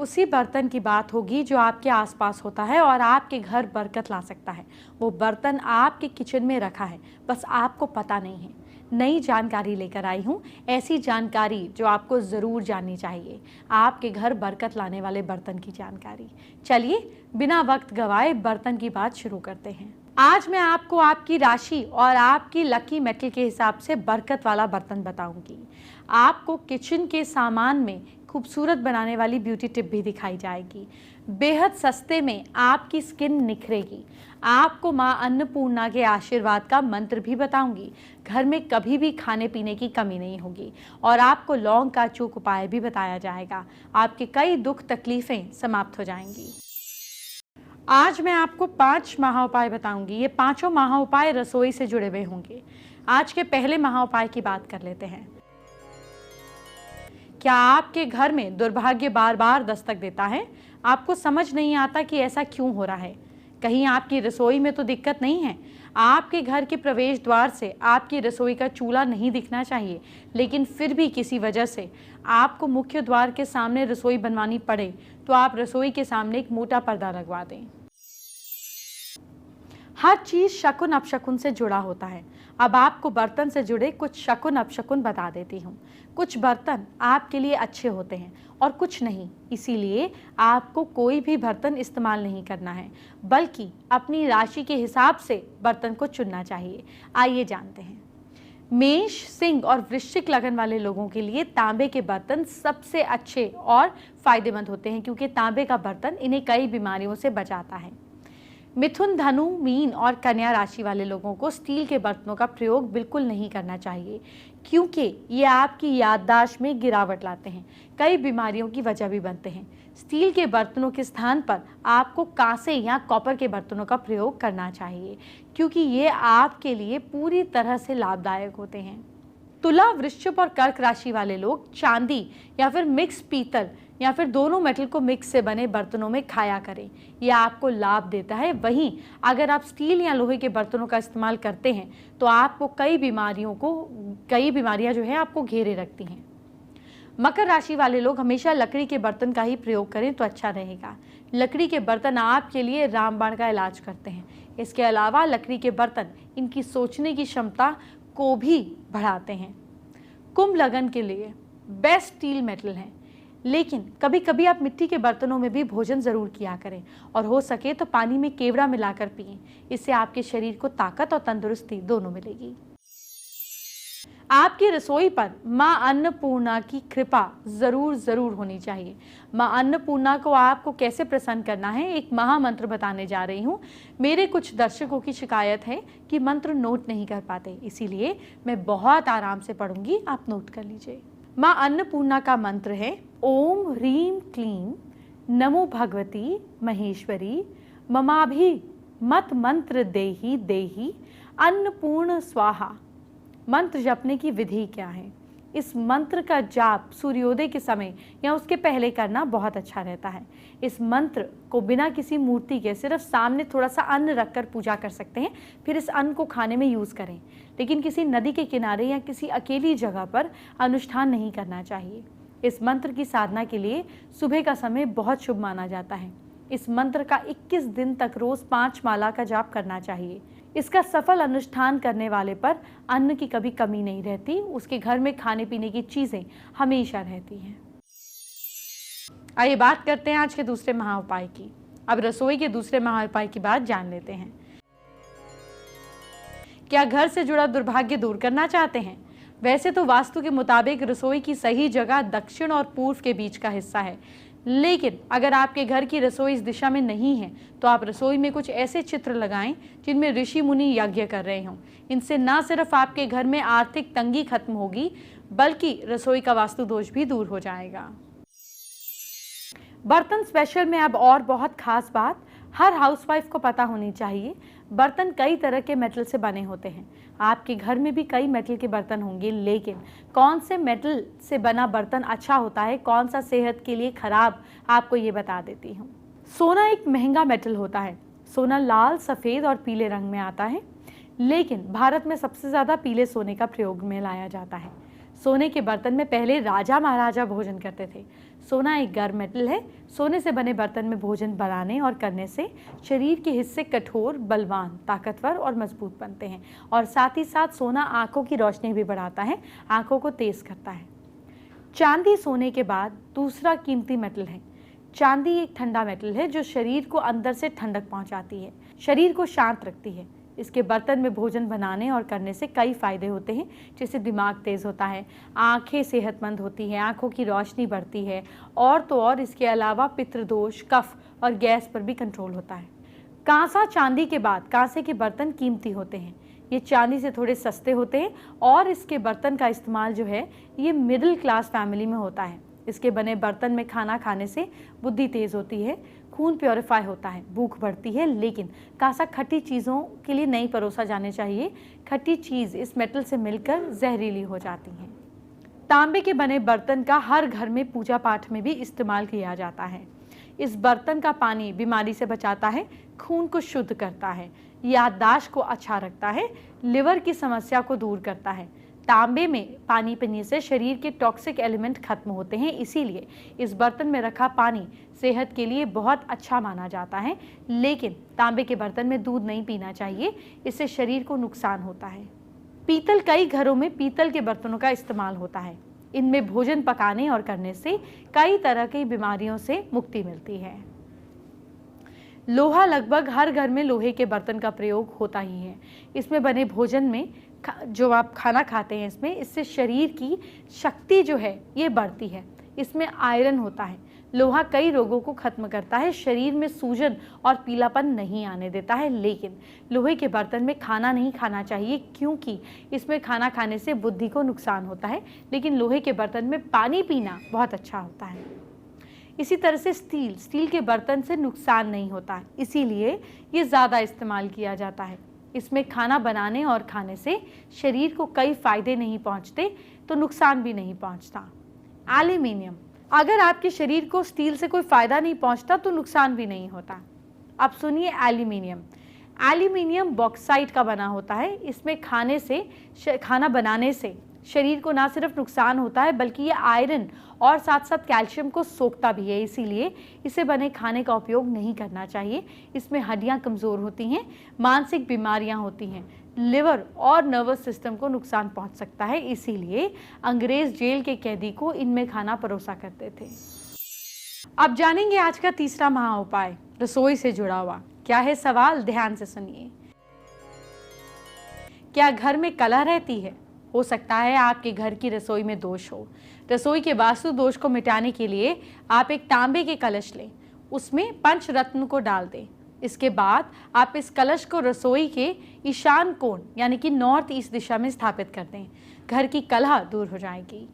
उसी बर्तन की बात होगी जो आपके आसपास होता है और आपके घर बरकत ला सकता है। वो बर्तन आपके किचन में रखा है, बस आपको पता नहीं है। नई जानकारी लेकर आई हूँ, ऐसी जानकारी जो आपको ज़रूर जाननी चाहिए, आपके घर बरकत लाने वाले बर्तन की जानकारी। चलिए बिना वक्त गवाए बर्तन की बात शुरू करते हैं। आज मैं आपको आपकी राशि और आपकी लकी मेटल के हिसाब से बरकत वाला बर्तन बताऊंगी। आपको किचन के सामान में खूबसूरत बनाने वाली ब्यूटी टिप भी दिखाई जाएगी। बेहद सस्ते में आपकी स्किन निखरेगी। आपको माँ अन्नपूर्णा के आशीर्वाद का मंत्र भी बताऊंगी। घर में कभी भी खाने पीने की कमी नहीं होगी और आपको लौंग का अचूक उपाय भी बताया जाएगा। आपके कई दुख तकलीफें समाप्त हो जाएंगी। आज मैं आपको 5 महा उपाय बताऊंगी। ये पांचों महा उपाय रसोई से जुड़े हुए होंगे। आज के पहले महा उपाय की बात कर लेते हैं। क्या आपके घर में दुर्भाग्य बार बार दस्तक देता है? आपको समझ नहीं आता कि ऐसा क्यों हो रहा है। कहीं आपकी रसोई में तो दिक्कत नहीं है। आपके घर के प्रवेश द्वार से आपकी रसोई का चूल्हा नहीं दिखना चाहिए, लेकिन फिर भी किसी वजह से आपको मुख्य द्वार के सामने रसोई बनवानी पड़े तो आप रसोई के सामने एक मोटा पर्दा लगवा दें। हर चीज शकुन अपशकुन से जुड़ा होता है। अब आपको बर्तन से जुड़े कुछ शकुन अपशकुन बता देती हूँ। कुछ बर्तन आपके लिए अच्छे होते हैं और कुछ नहीं, इसीलिए आपको कोई भी बर्तन इस्तेमाल नहीं करना है, बल्कि अपनी राशि के हिसाब से बर्तन को चुनना चाहिए। आइए जानते हैं। मेष, सिंह और वृश्चिक लगन वाले लोगों के लिए तांबे के बर्तन सबसे अच्छे और फायदेमंद होते हैं, क्योंकि तांबे का बर्तन इन्हें कई बीमारियों से बचाता है। मिथुन, धनु, मीन और कन्या राशि वाले लोगों को स्टील के बर्तनों का प्रयोग बिल्कुल नहीं करना चाहिए, क्योंकि ये आपकी याददाश्त में गिरावट लाते हैं, कई बीमारियों की वजह भी बनते हैं। स्टील के बर्तनों के स्थान पर आपको कांसे या कॉपर के बर्तनों का प्रयोग करना चाहिए, क्योंकि ये आपके लिए पूरी तरह से लाभदायक होते हैं। तुला, वृश्चिक और कर्क राशि वाले लोग चांदी या फिर मिक्स पीतल या फिर दोनों मेटल को मिक्स से बने बर्तनों में खाया करें। यह आपको लाभ देता है। वहीं अगर आप स्टील या लोहे के बर्तनों का इस्तेमाल करते हैं तो आपको कई बीमारियां जो है आपको घेरे रखती हैं। मकर राशि वाले लोग हमेशा लकड़ी के बर्तन का ही प्रयोग करें तो अच्छा रहेगा। लकड़ी के बर्तन आपके लिए रामबाण का इलाज करते हैं। इसके अलावा लकड़ी के बर्तन इनकी सोचने की क्षमता को भी बढ़ाते हैं। कुंभ लगन के लिए बेस्ट स्टील मेटल है, लेकिन कभी कभी आप मिट्टी के बर्तनों में भी भोजन जरूर किया करें और हो सके तो पानी में केवड़ा मिलाकर पिएं। इससे आपके शरीर को ताकत और तंदुरुस्ती दोनों मिलेगी। आपकी रसोई पर मां अन्नपूर्णा की कृपा जरूर होनी चाहिए। मां अन्नपूर्णा को आपको कैसे प्रसन्न करना है, एक महामंत्र बताने जा रही हूँ। मेरे कुछ दर्शकों की शिकायत है कि मंत्र नोट नहीं कर पाते, इसीलिए मैं बहुत आराम से पढ़ूंगी, आप नोट कर लीजिए। मां अन्नपूर्णा का मंत्र है ओम ह्रीम क्लीम नमो भगवती महेश्वरी ममाभि मत मंत्र देही देही अन्नपूर्ण स्वाहा। मंत्र जपने की विधि क्या है? इस मंत्र का जाप सूर्योदय के समय या उसके पहले करना बहुत अच्छा रहता है। इस मंत्र को बिना किसी मूर्ति के सिर्फ सामने थोड़ा सा अन्न रखकर पूजा कर सकते हैं, फिर इस अन्न को खाने में यूज करें, लेकिन किसी नदी के किनारे या किसी अकेली जगह पर अनुष्ठान नहीं करना चाहिए। इस मंत्र की साधना के लिए सुबह का समय बहुत शुभ माना जाता है। इस मंत्र का 21 दिन तक रोज 5 माला का जाप करना चाहिए। इसका सफल अनुष्ठान करने वाले पर अन्न की कभी कमी नहीं रहती, उसके घर में खाने पीने की चीजें हमेशा रहती हैं। आइए बात करते हैं आज के दूसरे महा उपाय की। अब रसोई के दूसरे महा उपाय की बात जान लेते हैं। क्या घर से जुड़ा दुर्भाग्य दूर करना चाहते हैं? वैसे तो वास्तु के मुताबिक रसोई की सही जगह दक्षिण और पूर्व के बीच का हिस्सा है, लेकिन अगर आपके घर की रसोई इस दिशा में नहीं है तो आप रसोई में कुछ ऐसे चित्र लगाएं जिनमें ऋषि मुनि यज्ञ कर रहे हों। इनसे न सिर्फ आपके घर में आर्थिक तंगी खत्म होगी, बल्कि रसोई का वास्तु दोष भी दूर हो जाएगा। बर्तन स्पेशल में अब और बहुत खास बात हर हाउसवाइफ को पता होनी चाहिए। बर्तन कई तरह के मेटल से बने होते हैं। आपके घर में भी कई मेटल के बर्तन होंगे, लेकिन कौन से मेटल से बना बर्तन अच्छा होता है, कौन सा सेहत के लिए खराब, आपको ये बता देती हूँ। सोना एक महंगा मेटल होता है। सोना लाल, सफ़ेद और पीले रंग में आता है, लेकिन भारत में सबसे ज़्यादा पीले सोने का प्रयोग में लाया जाता है। सोने के बर्तन में पहले राजा महाराजा भोजन करते थे। सोना एक गर्म मेटल है। सोने से बने बर्तन में भोजन बनाने और करने से शरीर के हिस्से कठोर, बलवान, ताकतवर और मजबूत बनते हैं और साथ ही साथ सोना आंखों की रोशनी भी बढ़ाता है, आंखों को तेज करता है। चांदी सोने के बाद दूसरा कीमती मेटल है। चांदी एक ठंडा मेटल है जो शरीर को अंदर से ठंडक पहुंचाती है, शरीर को शांत रखती है। इसके बर्तन में भोजन बनाने और करने से कई फायदे होते हैं, जैसे दिमाग तेज होता है, आंखें सेहतमंद होती हैं, आंखों की रोशनी बढ़ती है और तो और इसके अलावा पितृदोष, कफ और गैस पर भी कंट्रोल होता है। कांसा चांदी के बाद कांसे के बर्तन कीमती होते हैं। ये चांदी से थोड़े सस्ते होते हैं और इसके बर्तन का इस्तेमाल जो है ये मिडिल क्लास फैमिली में होता है। इसके बने बर्तन में खाना खाने से बुद्धि तेज होती है, खून प्योरीफाई होता है, भूख बढ़ती है। लेकिन कांसा खट्टी चीज़ों के लिए नहीं परोसा जाने चाहिए। खट्टी चीज़ इस मेटल से मिलकर जहरीली हो जाती है। तांबे के बने बर्तन का हर घर में पूजा पाठ में भी इस्तेमाल किया जाता है। इस बर्तन का पानी बीमारी से बचाता है, खून को शुद्ध करता है, याददाश्त को अच्छा रखता है, लिवर की समस्या को दूर करता है। तांबे में पानी पीने से शरीर के टॉक्सिक एलिमेंट खत्म होते हैं, इसीलिए इस बर्तन में रखा पानी सेहत के लिए बहुत अच्छा माना जाता है। लेकिन तांबे के बर्तन में दूध नहीं पीना चाहिए, इससे शरीर को नुकसान होता है। पीतल, कई घरों में पीतल के बर्तनों का इस्तेमाल होता है। इनमें भोजन पकाने और करने से कई तरह की बीमारियों से मुक्ति मिलती है। लोहा, लगभग हर घर में लोहे के बर्तन का प्रयोग होता ही है। इसमें बने भोजन में जो आप खाना खाते हैं इससे शरीर की शक्ति जो है ये बढ़ती है। इसमें आयरन होता है। लोहा कई रोगों को खत्म करता है, शरीर में सूजन और पीलापन नहीं आने देता है। लेकिन लोहे के बर्तन में खाना नहीं खाना चाहिए, क्योंकि इसमें खाना खाने से बुद्धि को नुकसान होता है। लेकिन लोहे के बर्तन में पानी पीना बहुत अच्छा होता है। इसी तरह से स्टील के बर्तन से नुकसान नहीं होता है, इसीलिए ये ज़्यादा इस्तेमाल किया जाता है। इसमें खाना बनाने और खाने से शरीर को कई फायदे नहीं पहुंचते, तो नुकसान भी नहीं पहुंचता। एल्यूमिनियम, अगर आपके शरीर को स्टील से कोई फायदा नहीं पहुंचता तो नुकसान भी नहीं होता। अब सुनिए एल्यूमिनियम। एल्यूमिनियम बॉक्साइट का बना होता है। इसमें खाना बनाने से शरीर को ना सिर्फ नुकसान होता है, बल्कि ये आयरन और साथ साथ कैल्शियम को सोखता भी है, इसीलिए इसे बने खाने का उपयोग नहीं करना चाहिए। इसमें हड्डियां कमज़ोर होती हैं, मानसिक बीमारियां होती हैं, लिवर और नर्वस सिस्टम को नुकसान पहुंच सकता है, इसीलिए अंग्रेज जेल के कैदी को इनमें खाना परोसा करते थे। अब जानेंगे आज का तीसरा महा उपाय, रसोई से जुड़ा हुआ। क्या है सवाल, ध्यान से सुनिए। क्या घर में कलह रहती है? हो सकता है आपके घर की रसोई में दोष हो। रसोई के वास्तु दोष को मिटाने के लिए आप एक तांबे के कलश लें, उसमें पंचरत्न को डाल दें। इसके बाद आप इस कलश को रसोई के ईशान कोण यानी कि नॉर्थ ईस्ट दिशा में स्थापित कर दें। घर की कलह दूर हो जाएगी।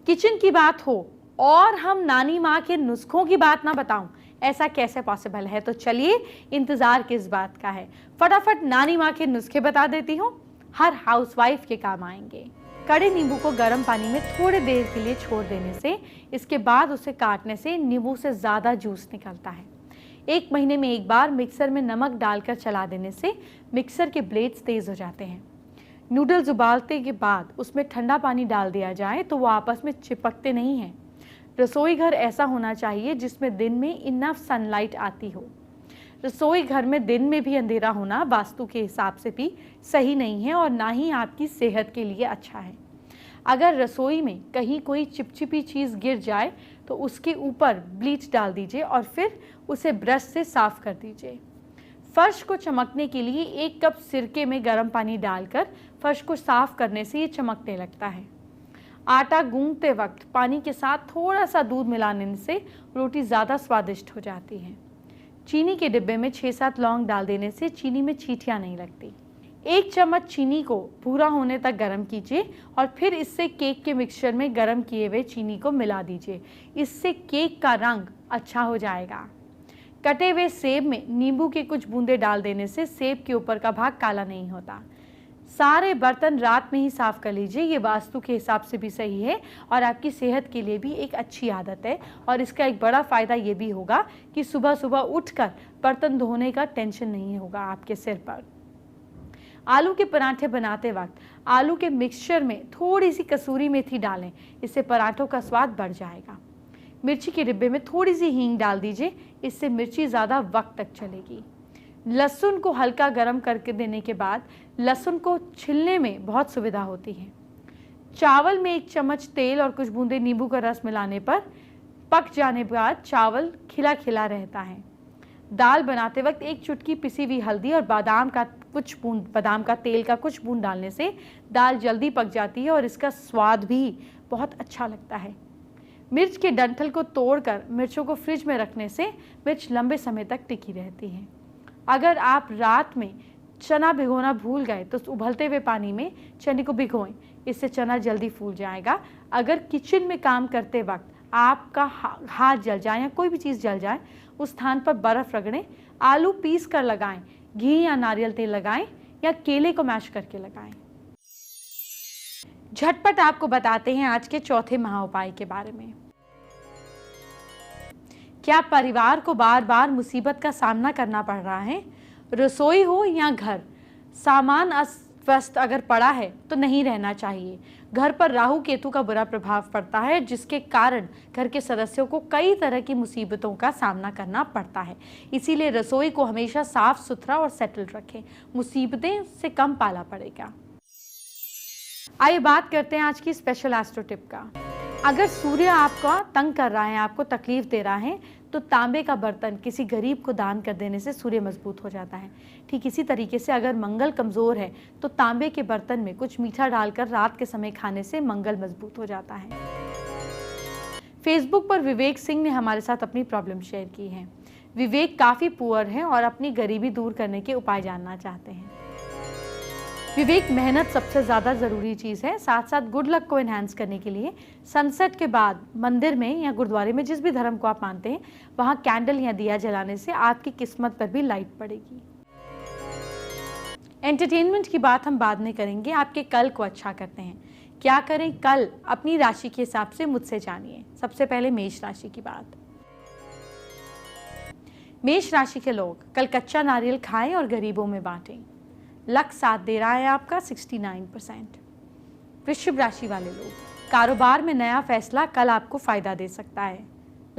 किचन की बात हो और हम नानी माँ के नुस्खों की बात ना बताऊं, ऐसा कैसे पॉसिबल है? तो चलिए, इंतजार किस बात का है, फटाफट नानी माँ के नुस्खे बता देती हूँ, हर हाउसवाइफ के काम आएंगे। कड़े नींबू को गर्म पानी में थोड़ी देर के लिए छोड़ देने से, इसके बाद उसे काटने से नींबू से ज़्यादा जूस निकलता है। 1 महीने में एक बार मिक्सर में नमक डालकर चला देने से मिक्सर के ब्लेड्स तेज हो जाते हैं। नूडल्स उबालते के बाद उसमें ठंडा पानी डाल दिया जाए तो वो आपस में चिपकते नहीं हैं। रसोई घर ऐसा होना चाहिए जिसमें दिन में इनफ सनलाइट आती हो। रसोई घर में दिन में भी अंधेरा होना वास्तु के हिसाब से भी सही नहीं है और ना ही आपकी सेहत के लिए अच्छा है। अगर रसोई में कहीं कोई चिपचिपी चीज़ गिर जाए तो उसके ऊपर ब्लीच डाल दीजिए और फिर उसे ब्रश से साफ कर दीजिए। फर्श को चमकने के लिए 1 कप सिरके में गर्म पानी डालकर फर्श को साफ करने से ये चमकने लगता है। आटा गूंथते वक्त पानी के साथ थोड़ा सा दूध मिलाने से रोटी ज़्यादा स्वादिष्ट हो जाती है। चीनी के डिब्बे में 6-7 लौंग डाल देने से चीनी में चींटियां नहीं लगती। 1 चम्मच चीनी को भूरा होने तक गर्म कीजिए और फिर इससे केक के मिक्सचर में गर्म किए हुए चीनी को मिला दीजिए। इससे केक का रंग अच्छा हो जाएगा। कटे हुए सेब में नींबू के कुछ बूंदे डाल देने से सेब के ऊपर का भाग काला नहीं होता। सारे बर्तन रात में ही साफ कर लीजिए, ये वास्तु के हिसाब से भी सही है और आपकी सेहत के लिए भी एक अच्छी आदत है। और इसका एक बड़ा फ़ायदा ये भी होगा कि सुबह सुबह उठकर बर्तन धोने का टेंशन नहीं होगा आपके सिर पर। आलू के पराठे बनाते वक्त आलू के मिक्सचर में थोड़ी सी कसूरी मेथी डालें, इससे पराठों का स्वाद बढ़ जाएगा। मिर्ची के डिब्बे में थोड़ी सी हींग डाल दीजिए, इससे मिर्ची ज़्यादा वक्त तक चलेगी। लहसुन को हल्का गर्म करके देने के बाद लहसुन को छिलने में बहुत सुविधा होती है। चावल में 1 चम्मच तेल और कुछ बूंदे नींबू का रस मिलाने पर पक जाने के बाद चावल खिला खिला रहता है। दाल बनाते वक्त 1 चुटकी पिसी हुई हल्दी और बादाम का तेल का कुछ बूंद डालने से दाल जल्दी पक जाती है और इसका स्वाद भी बहुत अच्छा लगता है। मिर्च के डंठल को तोड़कर मिर्चों को फ्रिज में रखने से मिर्च लंबे समय तक टिकी रहती है। अगर आप रात में चना भिगोना भूल गए तो उबलते हुए पानी में चने को भिगोएं, इससे चना जल्दी फूल जाएगा। अगर किचन में काम करते वक्त आपका हाथ जल जाए या कोई भी चीज़ जल जाए, उस स्थान पर बर्फ़ रगड़ें। आलू पीस कर लगाएं, घी या नारियल तेल लगाएं या केले को मैश करके लगाएं। झटपट आपको बताते हैं आज के चौथे महाउपाय के बारे में। क्या परिवार को बार बार मुसीबत का सामना करना पड़ रहा है? रसोई हो या घर, सामान अस्त अगर पड़ा है तो नहीं रहना चाहिए। घर पर राहु केतु का बुरा प्रभाव पड़ता है, जिसके कारण घर के सदस्यों को कई तरह की मुसीबतों का सामना करना पड़ता है। इसीलिए रसोई को हमेशा साफ सुथरा और सेटल्ड रखें, मुसीबतें से कम पाला पड़ेगा। आइए बात करते हैं आज की स्पेशल एस्ट्रो टिप का। अगर सूर्य आपका तंग कर रहा है, आपको तकलीफ दे रहा है, तो तांबे का बर्तन किसी गरीब को दान कर देने से सूर्य मजबूत हो जाता है। ठीक इसी तरीके से अगर मंगल कमज़ोर है तो तांबे के बर्तन में कुछ मीठा डालकर रात के समय खाने से मंगल मजबूत हो जाता है। फेसबुक पर विवेक सिंह ने हमारे साथ अपनी प्रॉब्लम शेयर की है। विवेक काफ़ी पुअर हैं और अपनी गरीबी दूर करने के उपाय जानना चाहते हैं। विवेक, मेहनत सबसे ज़्यादा ज़रूरी चीज़ है। साथ साथ गुड लक को एनहांस करने के लिए सनसेट के बाद मंदिर में या गुरुद्वारे में, जिस भी धर्म को आप मानते हैं, वहाँ कैंडल या दिया जलाने से आपकी किस्मत पर भी लाइट पड़ेगी। एंटरटेनमेंट की बात हम बाद में करेंगे, आपके कल को अच्छा करते हैं। क्या करें कल, अपनी राशि के हिसाब से मुझसे जानिए। सबसे पहले मेष राशि की बात। मेष राशि के लोग कल कच्चा नारियल खाएं और गरीबों में बांटें। लक साथ दे रहा है आपका 69%। वृश्चिक राशि वाले लोग, कारोबार में नया फैसला कल आपको फायदा दे सकता है।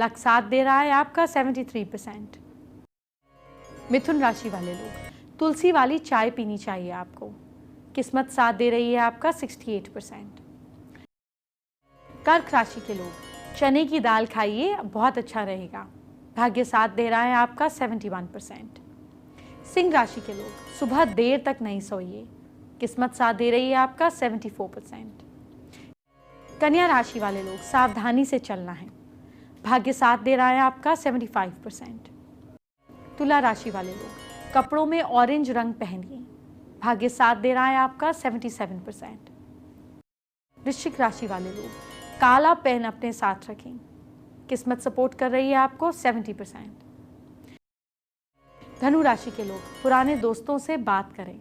लक साथ दे रहा है आपका 73%। मिथुन राशि वाले लोग, तुलसी वाली चाय पीनी चाहिए आपको। किस्मत साथ दे रही है आपका 68%। कर्क राशि के लोग, चने की दाल खाइए, बहुत अच्छा रहेगा। भाग्य साथ दे रहा है आपका 71%। सिंह राशि के लोग, सुबह देर तक नहीं सोइए। किस्मत साथ दे रही है आपका 74%। कन्या राशि वाले लोग, सावधानी से चलना है। भाग्य साथ दे रहा है आपका 75%। तुला राशि वाले लोग, कपड़ों में ऑरेंज रंग पहनिए। भाग्य साथ दे रहा है आपका 77%। वृश्चिक राशि वाले लोग, काला पेन अपने साथ रखें। किस्मत सपोर्ट कर रही है आपको 70%। धनु राशि के लोग, पुराने दोस्तों से बात करें।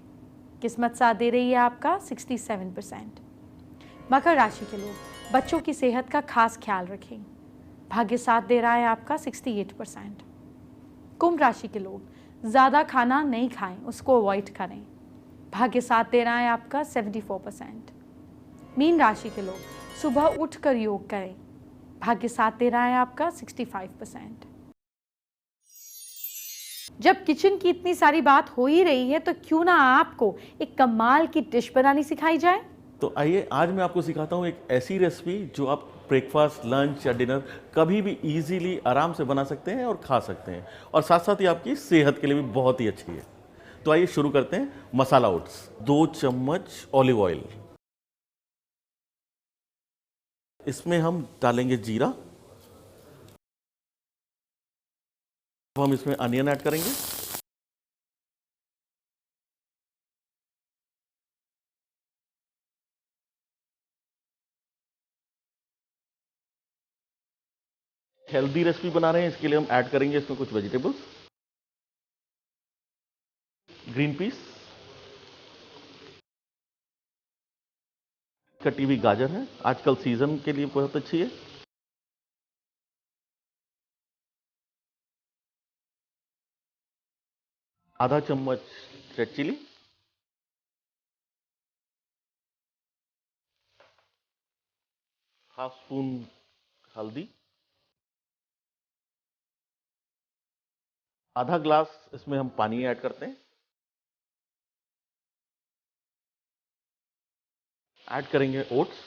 किस्मत साथ दे रही है आपका 67%। मकर राशि के लोग, बच्चों की सेहत का खास ख्याल रखें। भाग्य साथ दे रहा है आपका 68%। कुंभ राशि के लोग, ज़्यादा खाना नहीं खाएं, उसको अवॉइड करें। भाग्य साथ दे रहा है आपका 74%। मीन राशि के लोग, सुबह उठकर योग करें। भाग्य साथ दे रहा है आपका 65%। जब किचन की इतनी सारी बात हो ही रही है तो क्यों ना आपको एक कमाल की डिश बनानी सिखाई जाए। तो आइए आज मैं आपको सिखाता हूँ एक ऐसी रेसिपी जो आप ब्रेकफास्ट, लंच या डिनर कभी भी इजीली आराम से बना सकते हैं और खा सकते हैं, और साथ साथ ही आपकी सेहत के लिए भी बहुत ही अच्छी है। तो आइए शुरू करते हैं। मसाला ओट्स, 2 चम्मच ऑलिव ऑयल, इसमें हम डालेंगे जीरा। अब हम इसमें अनियन ऐड करेंगे। हेल्दी रेसिपी बना रहे हैं, इसके लिए हम ऐड करेंगे इसमें कुछ वेजिटेबल्स। ग्रीन पीस, कटी हुई गाजर है, आजकल सीजन के लिए बहुत अच्छी है। आधा चम्मच रेड चिली, हाफ स्पून हल्दी, आधा ग्लास इसमें हम पानी ऐड करते हैं। ऐड करेंगे ओट्स,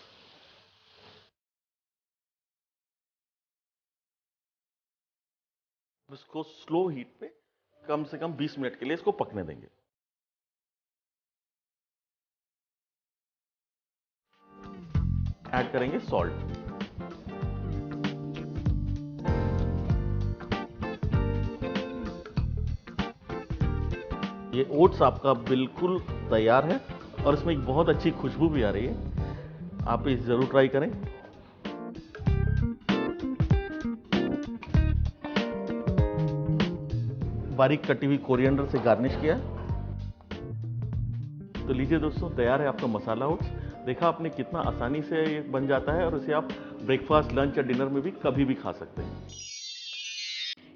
इसको स्लो हीट पे कम से कम 20 मिनट के लिए इसको पकने देंगे। ऐड करेंगे सॉल्ट, ये ओट्स आपका बिल्कुल तैयार है और इसमें एक बहुत अच्छी खुशबू भी आ रही है। आप इसे जरूर ट्राई करें। बारीक कटी हुई कोरिएंडर से गार्निश किया। तो लीजिए दोस्तों, तैयार है आपका मसाला ओट्स। देखा आपने कितना आसानी से ये बन जाता है और इसे आप ब्रेकफास्ट, लंच या डिनर में भी कभी भी खा सकते हैं।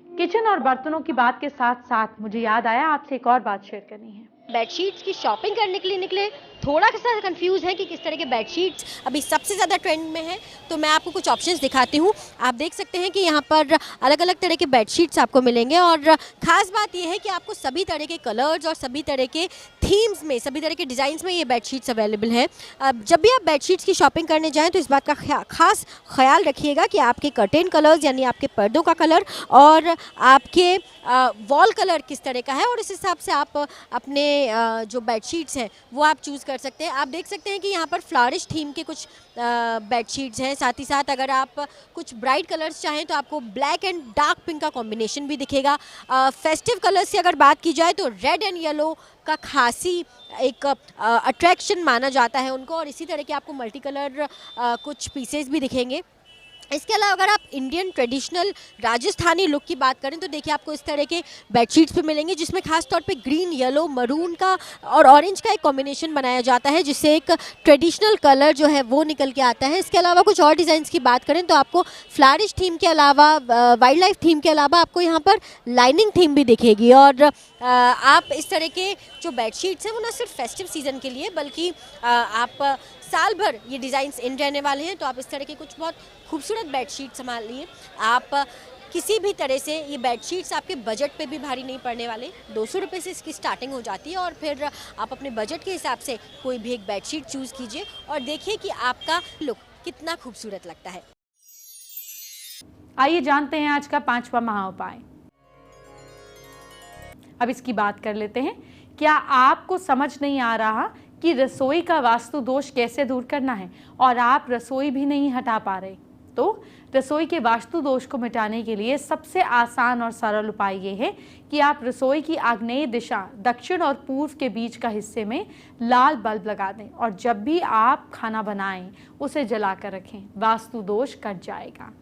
किचन और बर्तनों की बात के साथ साथ मुझे याद आया आपसे एक और बात शेयर करनी है। बेडशीट्स की शॉपिंग करने के लिए निकले, थोड़ा सा कंफ्यूज है कि किस तरह के बेडशीट्स अभी सबसे ज़्यादा ट्रेंड में है, तो मैं आपको कुछ ऑप्शंस दिखाती हूँ। आप देख सकते हैं कि यहाँ पर अलग अलग तरह के बेडशीट्स आपको मिलेंगे और ख़ास बात यह है कि आपको सभी तरह के कलर्स और सभी तरह के थीम्स में, सभी तरह के डिज़ाइंस में ये बेडशीट्स अवेलेबल हैं। जब भी आप बेडशीट्स की शॉपिंग करने जाएँ तो इस बात का खास ख्याल रखिएगा कि आपके कर्टेन कलर्स यानी आपके पर्दों का कलर और आपके वॉल कलर किस तरह का है, और इस हिसाब से आप अपने जो बेडशीट्स हैं वो आप चूज़ कर सकते हैं। आप देख सकते हैं कि यहाँ पर फ्लारिश थीम के कुछ बेडशीट्स हैं। साथ ही साथ अगर आप कुछ ब्राइट कलर्स चाहें तो आपको ब्लैक एंड डार्क पिंक का कॉम्बिनेशन भी दिखेगा। फेस्टिव कलर्स की अगर बात की जाए तो रेड एंड येलो का खासी एक अट्रैक्शन माना जाता है उनको, और इसी तरह के आपको मल्टी कलर कुछ पीसेस भी दिखेंगे। इसके अलावा अगर आप इंडियन ट्रेडिशनल राजस्थानी लुक की बात करें तो देखिए आपको इस तरह के बेडशीट्स पे मिलेंगे जिसमें खास तौर पे ग्रीन, येलो, मरून का और ऑरेंज का एक कॉम्बिनेशन बनाया जाता है जिससे एक ट्रेडिशनल कलर जो है वो निकल के आता है। इसके अलावा कुछ और डिज़ाइंस की बात करें तो आपको फ्लारिश थीम के अलावा, वाइल्ड लाइफ थीम के अलावा आपको यहाँ पर लाइनिंग थीम भी दिखेगी। और आप इस तरह के जो बेडशीट्स हैं वो न सिर्फ फेस्टिव सीज़न के लिए बल्कि आप साल भर ये डिज़ाइंस इन रहने वाले हैं, तो आप इस तरह के कुछ बहुत खूबसूरत बेडशीट संभाल लिए। आप किसी भी तरह से ये बेडशीट्स आपके बजट पे भी भारी नहीं पड़ने वाले। 200 रुपये से इसकी स्टार्टिंग हो जाती है और फिर आप अपने बजट के हिसाब से कोई भी एक बेडशीट चूज़ कीजिए और देखिए कि आपका लुक कितना खूबसूरत लगता है। आइए जानते हैं आज का 5वां महाउपाय। अब इसकी बात कर लेते हैं। क्या आपको समझ नहीं आ रहा कि रसोई का वास्तु दोष कैसे दूर करना है और आप रसोई भी नहीं हटा पा रहे? तो रसोई के वास्तु दोष को मिटाने के लिए सबसे आसान और सरल उपाय ये है कि आप रसोई की आग्नेय दिशा, दक्षिण और पूर्व के बीच का हिस्से में लाल बल्ब लगा दें और जब भी आप खाना बनाएं उसे जलाकर रखें। वास्तु दोष कट जाएगा।